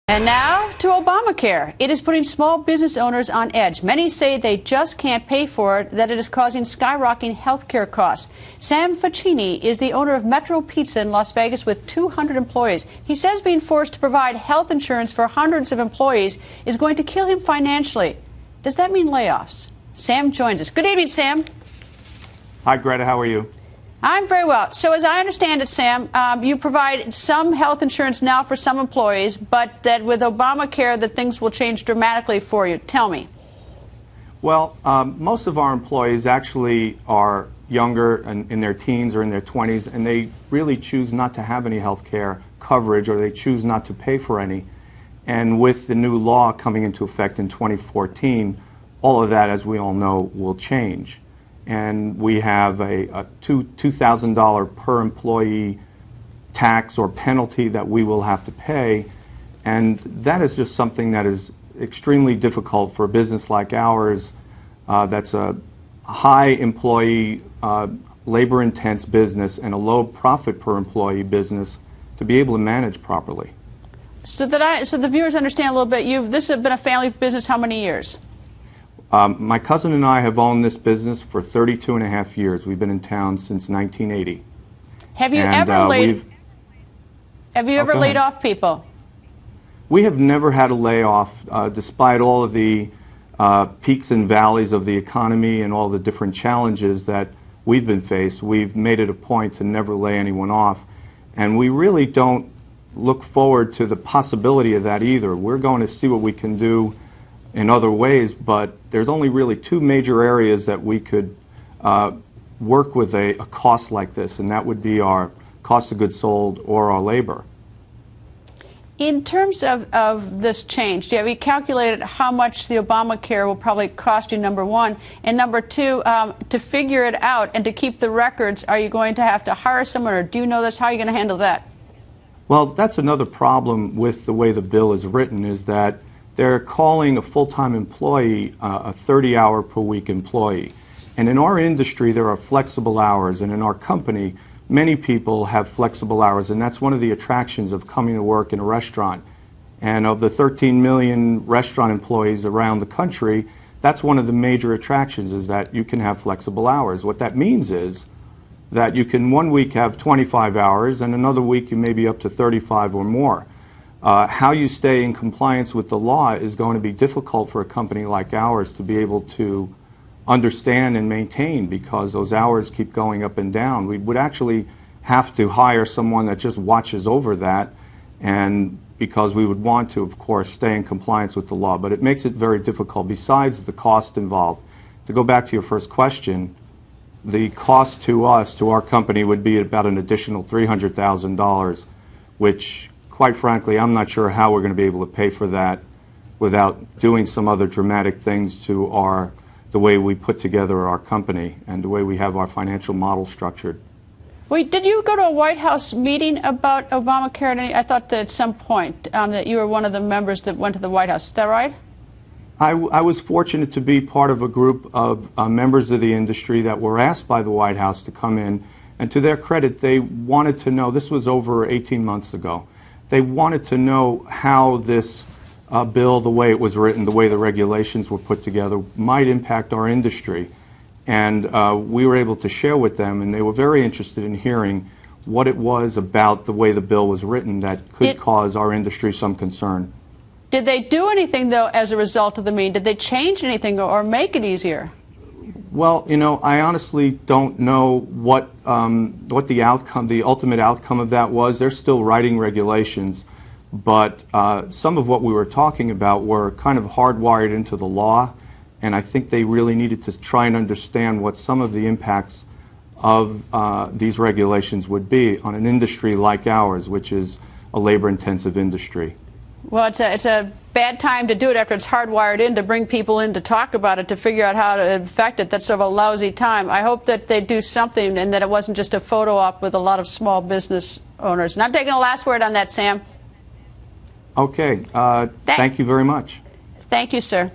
And now to Obamacare. It is putting small business owners on edge. Many say they just can't pay for it, that it is causing skyrocketing health care costs. Sam Facchini is the owner of Metro Pizza in Las Vegas with 200 employees. He says being forced to provide health insurance for hundreds of employees is going to kill him financially. Does that mean layoffs? Sam joins us. Good evening, Sam. Hi, Greta. How are you? I'm very well. So as I understand it, Sam, you provide some health insurance now for some employees, but that with Obamacare that things will change dramatically for you. Tell me. Well, most of our employees actually are younger and in their teens or in their 20s, and they really choose not to have any health care coverage, or they choose not to pay for any. And with the new law coming into effect in 2014, all of that, as we all know, will change. And we have a $2,000 per employee tax or penalty that we will have to pay. And that is just something that is extremely difficult for a business like ours that's a high employee, labor-intense business and a low profit per employee business to be able to manage properly. So the viewers understand a little bit, this has been a family business how many years? My cousin and I have owned this business for 32 and a half years. We've been in town since 1980. Have you ever laid off people? We have never had a layoff, despite all of the peaks and valleys of the economy and all the different challenges that we've been faced. We've made it a point to never lay anyone off. And we really don't look forward to the possibility of that either. We're going to see what we can do in other ways, but there's only really two major areas that we could work with a cost like this, and that would be our cost of goods sold or our labor. In terms of this change, have you calculated how much the Obamacare will probably cost you, number one? And number two, to figure it out and to keep the records, are you going to have to hire someone, or do you know this? How are you going to handle that? Well, that's another problem with the way the bill is written, is that they're calling a full-time employee a 30-hour per week employee. And in our industry, there are flexible hours, and in our company, many people have flexible hours, and that's one of the attractions of coming to work in a restaurant. And of the 13 million restaurant employees around the country, that's one of the major attractions, is that you can have flexible hours. What that means is that you can one week have 25 hours, and another week you may be up to 35 or more. How you stay in compliance with the law is going to be difficult for a company like ours to be able to understand and maintain, because those hours keep going up and down. We would actually have to hire someone that just watches over that, and because we would want to, of course, stay in compliance with the law. But it makes it very difficult, besides the cost involved. To go back to your first question, the cost to us, to our company, would be about an additional $300,000, which, quite frankly, I'm not sure how we're going to be able to pay for that without doing some other dramatic things to the way we put together our company and the way we have our financial model structured. Wait, did you go to a White House meeting about Obamacare? I thought that at some point that you were one of the members that went to the White House. Is that right? I was fortunate to be part of a group of members of the industry that were asked by the White House to come in, and to their credit, they wanted to know, this was over 18 months ago, they wanted to know how this bill, the way it was written, the way the regulations were put together, might impact our industry. And we were able to share with them, and they were very interested in hearing what it was about the way the bill was written that could cause our industry some concern. Did they do anything, though, as a result of the meeting? Did they change anything or make it easier? Well, you know, I honestly don't know what the outcome, the ultimate outcome of that was. They're still writing regulations, but some of what we were talking about were kind of hardwired into the law, and I think they really needed to try and understand what some of the impacts of these regulations would be on an industry like ours, which is a labor-intensive industry. Well, it's a bad time to do it after it's hardwired in to bring people in to talk about it, to figure out how to affect it. That's sort of a lousy time. I hope that they do something and that it wasn't just a photo op with a lot of small business owners. And I'm taking the last word on that, Sam. Okay. Thank you very much. Thank you, sir.